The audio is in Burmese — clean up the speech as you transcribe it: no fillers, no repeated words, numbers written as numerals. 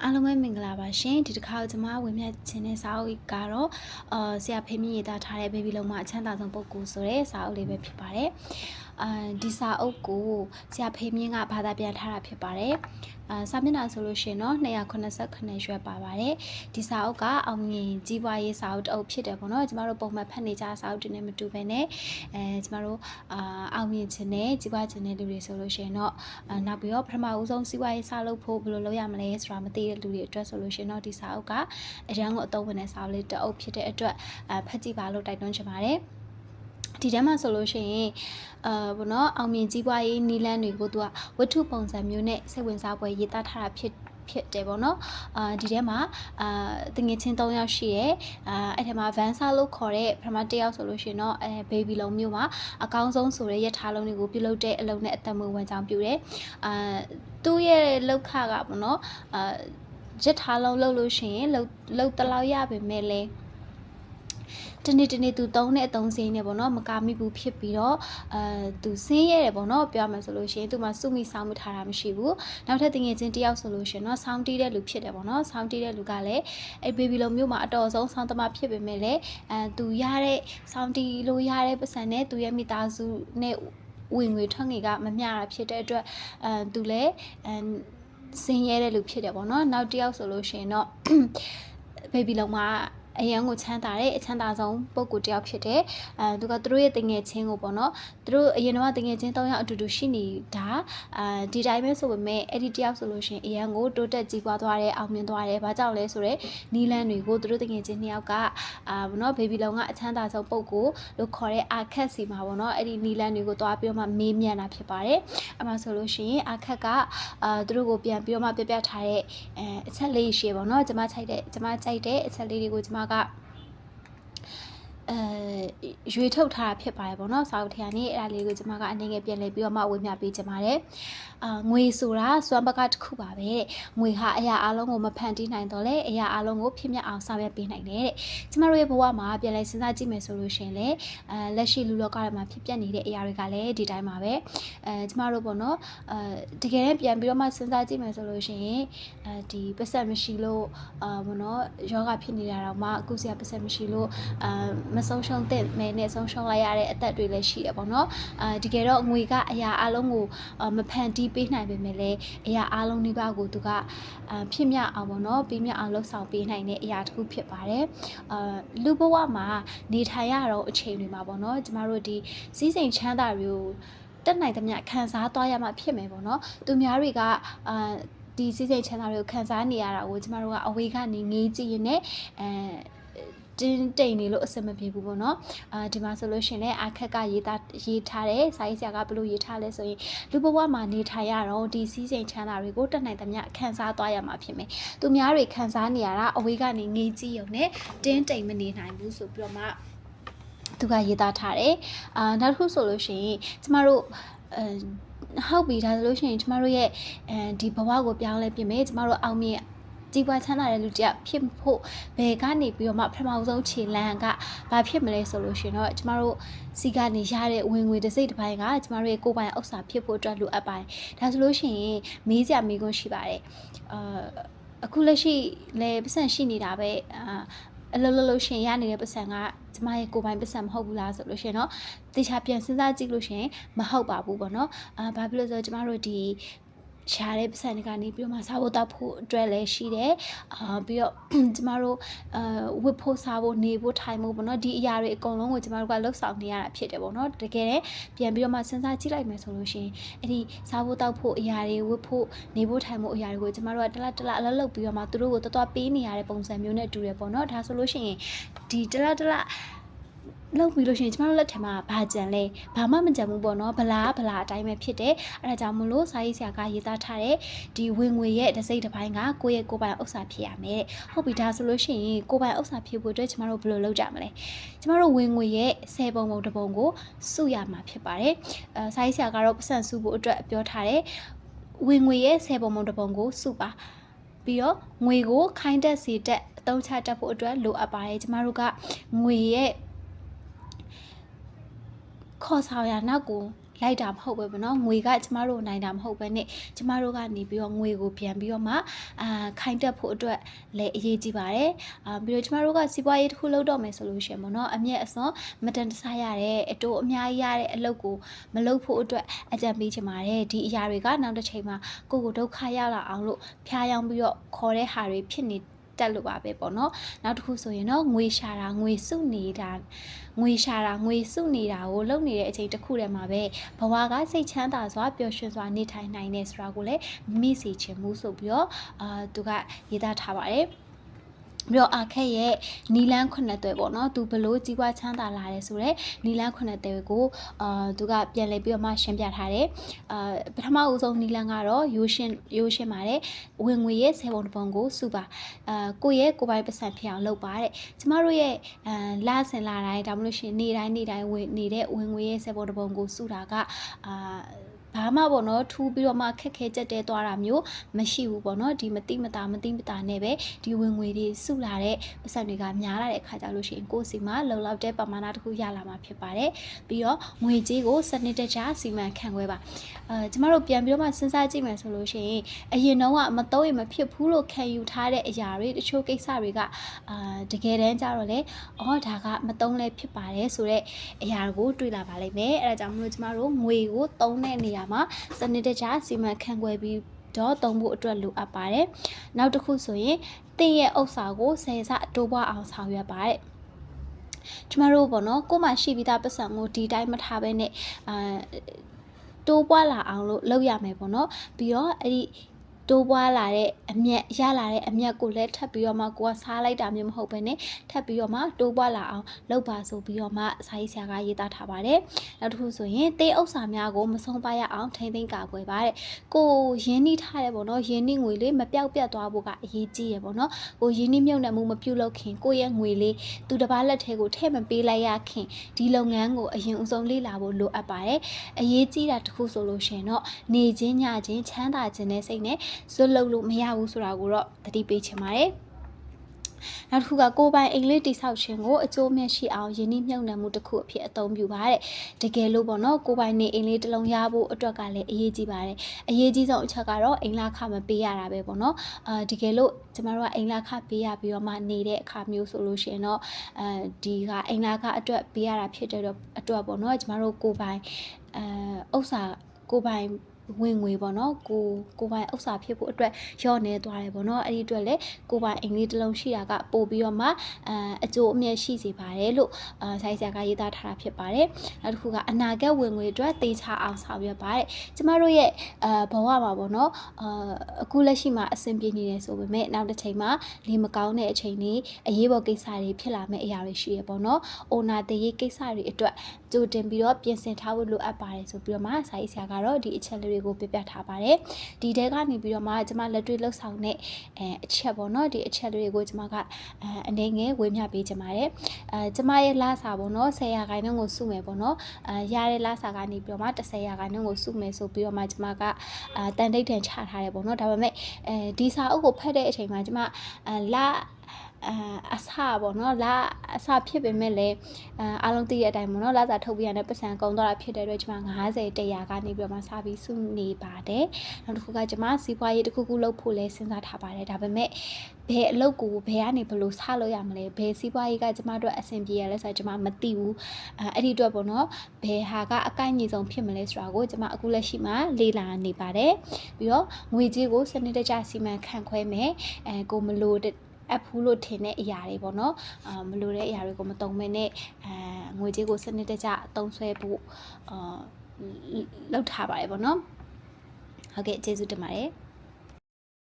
အားလုံးပဲမင်္ဂလာပါရှင်ဒီတစ်ခါကျွန်မဝင်မြတ်ခြင်းတဲ့စာအုပ်ကတော့ဆရာဖေးမြင့်ရေးသားထားတဲ့ဘေဘီလုံးမအချမ်းသာဆုံးပုဂ္ဂိုလ်ဆိုတဲ့စာအုပ်လေးပဲဖြစ်ပါတယ်ဒီစာအုပ်ကိုဆရာဖေးမြင့်ကဘာသာပြန်ထားတာဖြစ်ပါတယ်စာမျက်နှာဆိုလို့ရှိရင်တော့289ရွက်ပါပါတယ်ဒီစာအုပ်ကအောင်မြင်ကြီးပွားရေးစာအုပ်တစ်အုပ်ဖြစ်တယ်ပေါ့နော်ကျမတို့ပုံမှန်ဖတ်နေကြစာအုပ်တွေနဲ့မတူဘဲနဲ့ကျမတို့အောင်မြင်ခြင်းနဲ့ကြီးပွားခြင်းတဲ့လူတွေဆိုလို့ရှိရင်တော့နောက်ပြီးတော့ပထမဦးဆုံးစီးပွားရေးစလုပ်ဖို့ဘယ်လိုလုပ်ရမလဲဆိုတာမသိတဲ့လူတွေအတွက်ဆိုလို့ရှိရင်တော့ဒီစာအုပ်ကအရန်ကိုအသုံးဝင်တဲ့စာအုပ်လေးတစ်အုပ်ဖြစ်တဲ့အတွက်ဖတ်ကြည့်ပါလို့တိုက်တွန်းချင်ပါတယ်ဒီထဲမှာဆိုလို့ရှိရင်ဘောနော်အောင်မြင်ကြီးပွားရေးနီလန်းတွေကိုသူကဝတ္ထုပုံစံမျိုးနဲ့စိတ်ဝင်စားပွဲရေးသားထားတာဖြစ်တယ်ပေါ့နော်ဒီထဲမှာတငယ်ချင်း3ယောက်ရှိရဲအဲ့ထဲမှာ Vansa လို့ခေါ်တဲ့ပထမတစ်ယောက်ဆိုလို့ရှိရင်တော့baby လုံးမျိုးမှာအကောင်းဆုံးဆိုတဲ့ရထားလုံးတွေကိုပြုလုပ်တဲ့အလုပ်နဲ့အသက်မွေးဝမ်းကြောင်းပြုတယ်သူ့ရဲ့လောက်ခကပေါ့နော်ရထားလုံးလုပ်လို့ရှိရင်လှုပ်တလောက်ရပါမယ်လေတနေ့သူသုံးတဲ့အသုံးစင်းနဲ့ပေါ့နော်မကာမိဘူးဖြစ်ပြီးတော့သူဆင်းရဲတယ်ပေါ့နော်ပြောရမယ်ဆိုလို့ရှိရင်သူမှစုမိဆောင်မှုထားတာမရှိဘူးနောက်ထပ်တငယ်ချင်းတယောက်ဆိုလို့ရှိရင်တော့ဆောင်းတီးတဲ့လူဖြစ်တယ်ပေါ့နော်ဆောင်းတီးတဲ့လူကလည်းအဲ့ဘေဘီလုံးမျိုးမှာအတော်ဆုံးဆောင်းသမားဖြစ်ပေမဲ့လည်းသူရတဲ့ဆောင်းတီးလို့ရတဲ့ပတ်စံနဲ့သူရဲ့မိသားစုနဲ့ဝင်ငွေထွက်ငွေကမမျှတာဖြစ်တဲ့အတွက်သူလည်းဆင်းရဲတဲ့လူဖြစ်တယ်ပေါ့နော်နောက်တစ်ယောက်ဆိုလို့ရှိရင်တော့ဘေဘီလုံးမှာအရန်ကိုချမ်းသာတဲ့အချမ်းသာဆုံးပုံကိုတယောက်ဖြစ်တယ်သူကသူတို့ရဲ့တငယ်ချင်းကိုပေါ့နော်သူတို့အရင်တော့တငယ်ချင်း3ယောက်အတူတူရှိနေတာဒီတိုင်းပဲဆိုပေမဲ့အဲ့ဒီတယောက်ဆိုလို့ရှိရင်အရန်ကိုတိုးတက်ကြီးပွားသွားတယ်အောင်မြင်သွားတယ်ဘာကြောင့်လဲဆိုတော့နီလန်းတွေကိုသူတို့တငယ်ချင်း2ယောက်ကပေါ့နော်ဘေဘီလုံးကအချမ်းသာဆုံးပုံကိုလို့ခေါ်တဲ့အာခက်စီမှာပေါ့နော်အဲ့ဒီနီလန်းတွေကိုတွားပြီးတော့မှမေးမြန်းတာဖြစ်ပါတယ်အမှဆိုလို့ရှိရင်အာခက်ကသူတို့ကိုပြန်ပြီးတော့မှပြထားတဲ့အချက်လေးရှိပေါ့နော်ကျမကြိုက်တဲ့အချက်လေးတွေကိုကျမကရွေထုတ်ထားတာဖြစ်ပါတယ်ပေါ့နော်စာအုပ်ထဲကနေအဲ့ဒါလေးကိုကျွန်မကအနေငယ်ပြန်လည်ပြီးတော့မှဝေမျှပေးချင်ပါတယ်ငွေဆိုတာစွမ်းပကတစ်ခုပါပဲတဲ့ငွေဟာအရာအလုံးကိုမဖန်တီးနိုင်တော့လေအရာအလုံးကိုဖြစ်မြတ်အောင်ဆောင်ရွက်ပေးနိုင်တယ်တဲ့ကျမတို့ရဲ့ဘဝမှာပြန်လည်စဉ်းစားကြည့်မယ်ဆိုလို့ရှင်လေလက်ရှိလူလောကထဲမှာဖြစ်ပျက်နေတဲ့အရာတွေကလည်းဒီတိုင်းပါပဲကျမတို့ပေါ့နော်တကယ်တမ်းပြန်ပြီးတော့မှစဉ်းစားကြည့်မယ်ဆိုလို့ရှင်ဒီပတ်စံမရှိလို့ပေါ့နော်ယောဂဖြစ်နေတာတော့မှအခုဆရာပတ်စံမရှိလို့မဆုံးရှုံးတဲ့မဲနဲ့ဆုံးရှုံးလိုက်ရတဲ့အသက်တွေလည်းရှိတယ်ပေါ့နော်တကယ်တော့ငွေကအရာအလုံးကိုမဖန်တီးပေးနိုင်ပေမဲ့လည်းအရာအလုံးဒီဘကိုသူကဖြစ်မြအောင်ပေါ့နော်ပြီးမြအောင်လှုပ်ဆောင်ပေးနိုင်တဲ့အရာတစ်ခုဖြစ်ပါတယ်လူဘဝမှာနေထိုင်ရတော့အချိန်တွေမှာပေါ့နော်ကျမတို့ဒီစည်းစိမ်ချမ်းသာတွေကိုတက်နိုင်သမျှခံစားသွားရမှာဖြစ်မယ်ပေါ့နော်သူများတွေကဒီစည်းစိမ်ချမ်းသာတွေကိုခံစားနေရတာကိုကျမတို့ကအဝေးကနေငေးကြည့်ရင်လည်းတင်းတိမ်နေလို့အဆင်မပြေဘူးပေါ့နော်ဒီမှာဆိုလို့ရှင်လည်းအခက်ကရေးထားတဲ့စာရေးဆရာကဘယ်လိုရေးထားလဲဆိုရင်လူဘဝမှာနေထိုင်ရတော့ဒီစည်းစိမ်ချမ်းသာတွေကိုတက်နိုင်သမျှခံစားသွားရမှာဖြစ်မယ်သူများတွေခံစားနေရတာအဝေးကနေငေးကြည့်ရုံနဲ့တင်းတိမ်မနေနိုင်ဘူးဆိုပြီးတော့မှသူကရေးသားထားတယ်နောက်တစ်ခုဆိုလို့ရှိရင်ကျမတို့ဟုတ်ပြီဒါဆိုလို့ရှိရင်ကျမတို့ရဲ့ဒီဘဝကိုပြောင်းလဲပြင်မယ်ကျမတို့အောင်မြင်ကြီးပွားချမ်းသာတဲ့လူတယောက်ဖြစ်ဖို့ဘယ်ကနေပြီးတော့မှပထမဆုံးခြေလမ်းကဘာဖြစ်မလဲဆိုလို့ရှိရင်တော့ကျမတို့စီကနေရတဲ့ဝင်ငွေတစ်စိတ်တစ်ပိုင်းကကျမတို့ရဲ့ကိုယ်ပိုင်ဥစ္စာဖြစ်ဖို့အတွက်လိုအပ်ပါတယ်ဒါဆိုလို့ရှိရင်မေးစရာမေးခွန်းရှိပါတယ်အခုလက်ရှိလဲပတ်စံရှိနေတာပဲအလုံးလုံးရှင်ရနေတဲ့ပတ်စံကကျမရဲ့ကိုယ်ပိုင်ပတ်စံမဟုတ်ဘူးလားဆိုလို့ရှင်เนาะတေချာပြန်စဉ်းစားကြည့်လို့ရှင်မဟုတ်ပါဘူးပေါ့เนาะဘာဖြစ်လို့ဆိုတော့ကျမတို့ဒီရှားတဲ့ပတ်စံတွေကနေပြီးတော့မှစားဖို့တောက်ဖို့အတွက်လည်းရှိတယ်ပြီးတော့ကျမတို့ဝတ်ဖို့စားဖို့နေဖို့ထိုင်ဖို့ပေါ့နော်ဒီအရာတွေအကုန်လုံးကိုကျမတို့ကလှုပ်ဆောင်နေရတာဖြစ်တယ်ပေါ့နော်တကယ်တည်းပြန်ပြီးတော့မှစဉ်းစားကြည့်လိုက်မယ်ဆိုလို့ရှိရင်အဲ့ဒီစားဖို့တောက်ဖို့အရာတွေဝတ်ဖို့နေဖို့ထိုင်ဖို့အရာတွေကိုကျမတို့ကတလအလုပ်လုပ်ပြီးတော့မှသူတို့ကိုတော်ပေးနေရတဲ့ပုံစံမျိုးနဲ့တူတယ်ပေါ့နော်ဒါဆိုလို့ရှိရင်ဒီတလလောက်ပြီးလို့ရှိရင်ကျမတို့လက်ထက်မှာဘာကြံလဲဘာမှမကြံဘူးပေါ့နော်ဗလာအတိုင်းပဲဖြစ်တယ်အဲ့ဒါကြောင့်မလို့စာရေးဆရာကရေးသားထားတဲ့ဒီဝင်ငွေရဲ့တစ်စိတ်တစ်ပိုင်းကကိုယ့်ရဲ့ကိုယ်ပိုင်ဥစ္စာဖြစ်ရမယ်ဟုတ်ပြီဒါဆိုလို့ရှိရင်ကိုယ်ပိုင်ဥစ္စာဖြစ်ဖို့အတွက်ကျမတို့ဘယ်လိုလုပ်ကြမလဲကျမတို့ဝင်ငွေရဲ့10ပုံတစ်ပုံကိုစုရမှာဖြစ်ပါတယ်စာရေးဆရာကတော့ပတ်စံစုဖို့အတွက်ပြောထားတယ်ဝင်ငွေရဲ့10ပုံတစ်ပုံကိုစုပါပြီးတော့ငွေကိုခိုင်းတက်စီတက်အသုံးချတတ်ဖို့အတွက်လိုအပ်ပါတယ်ကျမတို့ကငွေရဲ့ခေါ်ဆောင်ရနောက်ကို လိုက်တာမဟုတ်ပဲပေါ့နော်ငွေကကျမတို့နိုင်တာမဟုတ်ပဲနဲ့ကျမတို့ကနေပြီးတော့ငွေကိုပြန်ပြီးတော့မှခိုင်းတက်ဖို့အတွက်လည်းအရေးကြီးပါတယ်ပြီးတော့ကျမတို့ကစီးပွားရေးတစ်ခုလုပ်တော့မယ်ဆိုလို့ရှိရင်ပေါ့နော်အမြတ်အစွန်းမတန်တဆရတဲ့အတိုးအများကြီးရတဲ့အလုပ်ကိုမလုပ်ဖို့အတွက်အကြံပေးချင်ပါတယ်ဒီအရာတွေကနောက်တစ်ချိန်မှာကိုယ့်ကိုဒုက္ခရောက်လာအောင်လို့ဖျားယောင်းပြီးတော့ခေါ်တဲ့ဟာတွေဖြစ်နေတက်လို့ပါပဲပေါ့နော်နောက်တစ်ခုဆိုရင်တော့ငွေရှာတာငွေစုနေတာကိုလုပ်နေတဲ့အချိန်တစ်ခုတည်းမှာပဲဘဝကစိတ်ချမ်းသာစွာပျော်ရွှင်စွာနေထိုင်နိုင်တယ်ဆိုတာကိုလည်းမိစေချင်မှုဆိုပြီးတော့သူကရေးသားထားပါတယ်ပြီးတော့အခက်ရဲ့နီလန်း9သွဲပေါ့နော်သူဘလို့ကြီးပွားချမ်းသာလာတယ်ဆိုတော့နီလန်း9သွဲကိုသူကပြန်လည်ပြီးတော့မှရှင်းပြထားတယ်ပထမဦးဆုံးနီလန်းကတော့ရိုးရှင်းပါတယ်ဝင်ငွေရဲ့10ပုံတစ်ပုံကိုစုပါကိုယ့်ရဲ့ကိုယ်ပိုင်ပတ်စံဖြစ်အောင်လုပ်ပါတဲ့ကျမတို့ရဲ့လစဉ်လာတိုင်းဒါမှမဟုတ်ရှင်နေ့တိုင်းဝင်နေတဲ့ဝင်ငွေရဲ့10ပုံတစ်ပုံကိုစုတာကဘာမှပေါ့နော်ထူးပြီးတော့မှခက်ခဲကြက်တဲသွားတာမျိုးမရှိဘူးပေါ့နော်ဒီမတိမတာနဲ့ပဲဒီဝင်ငွေတွေစုလာတဲ့ပတ်စံတွေကများလာတဲ့အခါကျလို့ရှိရင်ကိုယ်စီမှာလုံလောက်တဲ့ပမာဏတစ်ခုရလာမှာဖြစ်ပါတယ်ပြီးတော့ငွေကြေးကိုစနစ်တကျစီမံခန့်ခွဲပါကျမတို့ပြန်ပြီးတော့မှစဉ်းစားကြည့်မယ်ဆိုလို့ရှိရင်အရင်တော့ကမတော့ရင်မဖြစ်ဘူးလို့ခံယူထားတဲ့အရာတွေတချို့ကိစ္စတွေကတကယ်တမ်းကျတော့လေဒါကမတုံးလဲဖြစ်ပါတယ်ဆိုတော့အရာကိုတွေ့လာပါလိမ့်မယ်အဲဒါကြောင့်မလို့ကျမတို့ငွေကိုတုံးတဲ့နေရာမှာစနစ်တကျစီမံခန့်ခွဲပြီးတော့တုံးဖို့အတွက်လိုအပ်ပါတယ်နောက်တစ်ခုဆိုရင်တင့်ရဲ့ဥစ္စာကို10ဆတိုးပွားအောင်ဆောင်ရွက်ပါတဲ့ကျမတို့ပေါ့နော်ကိုယ်မှရှိပြီးသားပတ်စံကိုဒီတိုင်းမထားဘဲနဲ့တိုးပွားလာအောင်လို့လုပ်ရမယ်ပေါ့နော်ပြီးတော့အဲ့ဒီတိုးပွားလာတဲ့အမြတ်ရလာတဲ့အမြတ်ကိုလည်းထပ်ပြီးတော့မှကိုကစားလိုက်တာမျိုးမဟုတ်ဘဲနဲ့ထပ်ပြီးတော့မှတိုးပွားလာအောင်လုပ်ပါဆိုပြီးတော့မှစာရေးဆရာကရေးသားထားပါတယ်နောက်တစ်ခုဆိုရင်တေးဥစ္စာများကိုမဆုံးပါရအောင်ထိမ့်သိမ်းကာကွယ်ပါတဲ့ကိုရင်းနှီးထားတယ်ပေါ့နော်ရင်းနှီးငွေလေးမပြောက်ပြတ်သွားဖို့ကအရေးကြီးရပေါ့နော်ကိုရင်းနှီးမြုပ်နှံမှုမပြုလုပ်ခင်ကိုရဲ့ငွေလေးသူတစ်ပါးလက်ထဲကိုထည့်မပေးလိုက်ရခင်ဒီလုပ်ငန်းကိုအရင်ဦးဆုံးလေ့လာဖို့လိုအပ်ပါတယ်အရေးကြီးတာတစ်ခုဆိုလို့ရှိရင်တော့နေချင်းညချင်းချမ်းသာခြင်းနဲ့စိတ်နဲ့စွတ်လုပ်လို့မရဘူးဆိုတာကိုတော့သတိပေးချင်ပါတယ်နောက်တစ်ခုကကိုယ်ပိုင်အိမ်လေးတိဆောက်ခြင်းကိုအကျိုးမြတ်ရှိအောင်ယင်းနှိမ့်မြုံနှံမှုတစ်ခုအဖြစ်အသုံးပြုပါတဲ့တကယ်လို့ပေါ့နော်ကိုယ်ပိုင်နေအိမ်လေးတစ်လုံးရဖို့အတွက်ကလည်းအရေးကြီးပါတယ်အရေးကြီးဆုံးအချက်ကတော့အိမ်လာခမပေးရတာပဲပေါ့နော်တကယ်လို့ကျမတို့ကအိမ်လာခပေးရပြီးတော့မှနေတဲ့အခါမျိုးဆိုလို့ရှိရင်တော့ဒီကအိမ်လာခအတွက်ပေးရတာဖြစ်တဲ့အတွက်ပေါ့နော်ကျမတို့ကိုယ်ပိုင်ဥစ္စာကိုယ်ပိုင်ဝင်ငွေပေါ့နော်ကိုပိုင်ဥစ္စာဖြစ်ဖို့အတွက်ရော့နေသွားတယ်ပေါ့နော်အဲ့ဒီအတွက်လည်းကိုပိုင်အိမ်လေးတစ်လုံးရှိတာကပို့ပြီးတော့မှအကျိုးအမြတ်ရှိစေပါတယ်လို့ဆိုင်ဆရာကရေးသားထားတာဖြစ်ပါတယ်နောက်တစ်ခုကအနာဂတ်ဝင်ငွေအတွက်တေချာအောင်ဆောင်ရွက်ပါတယ်ကျမတို့ရဲ့ဘဝမှာပေါ့နော်အခုလက်ရှိမှာအဆင်ပြေနေတယ်ဆိုပေမဲ့နောက်တစ်ချိန်မှာလေမကောင်းတဲ့အချိန်တွေအရေးပေါ်ကိစ္စတွေဖြစ်လာမယ့်အရာတွေရှိရပေါ့နော်အိုနာတရေးကိစ္စတွေအတွက်ကြိုတင်ပြီးတော့ပြင်ဆင်ထားဖို့လိုအပ်ပါတယ်ဆိုပြီးတော့မှဆိုင်ဆရာကတော့ဒီအချက်လေးကိုပြပြထားပါတယ်ဒီတဲကနေပြီးတော့မှကျမလက်တွေ့လှုပ်ဆောင်တဲ့အချက်ပေါ့နော်ဒီအချက်တွေကိုကျမကအနေငယ်ဝေမျှပေးချင်ပါတယ်ကျမရဲ့လစာပေါ့နော်10%ကိုစုမယ်ပေါ့နော်ရတဲ့လစာကနေပြီးတော့မှ10%ကိုစုမယ်ဆိုပြီးတော့မှကျမကတန်တိတ်တန်ချထားတယ်ပေါ့နော်ဒါပေမဲ့ဒီစာအုပ်ကိုဖတ်တဲ့အချိန်မှာကျမအဆပေါ့နော်အဆဖြစ်ပေမဲ့လည်းအားလုံးသိတဲ့အတိုင်းပေါ့နော်လစာထုတ်ပြရတဲ့ပတ်စံကုန်သွားတာဖြစ်တဲ့အတွက်ကျွန်မ90 100ကနေပြီးတော့မှစပြီးစုနေပါတယ်နောက်တစ်ခုကကျွန်မစီးပွားရေးတစ်ခုခုလုပ်ဖို့လဲစဉ်းစားထားပါတယ်ဒါပေမဲ့ဘယ်အလုပ်ကိုဘယ်ကနေဘယ်လိုစလုပ်ရမလဲဘယ်စီးပွားရေးကကျွန်မတို့အဆင်ပြေရလဲဆိုတော့ကျွန်မမသိဘူးအဲ့ဒီအတွက်ပေါ့နော်ဘယ်ဟာကအကိုက်ညီဆုံးဖြစ်မလဲဆိုတာကိုကျွန်မအခုလက်ရှိမှာလေ့လာနေပါတယ်ပြီးတော့ငွေကြေးကိုစနစ်တကျစီမံခန့်ခွဲမယ်ကိုမလို့အဖူးလို့ထင်တဲ့အရာတွေပေါ့နော်မလိုတဲ့အရာတွေကိုမတုံ့မဲနဲ့ငွေကြေးကိုစနစ်တကျအသုံးဆွဲဖို့လုပ်ထားပါတယ်ပေါ့နော်ဟုတ်ကဲ့ကျေးဇူးတင်ပါတယ်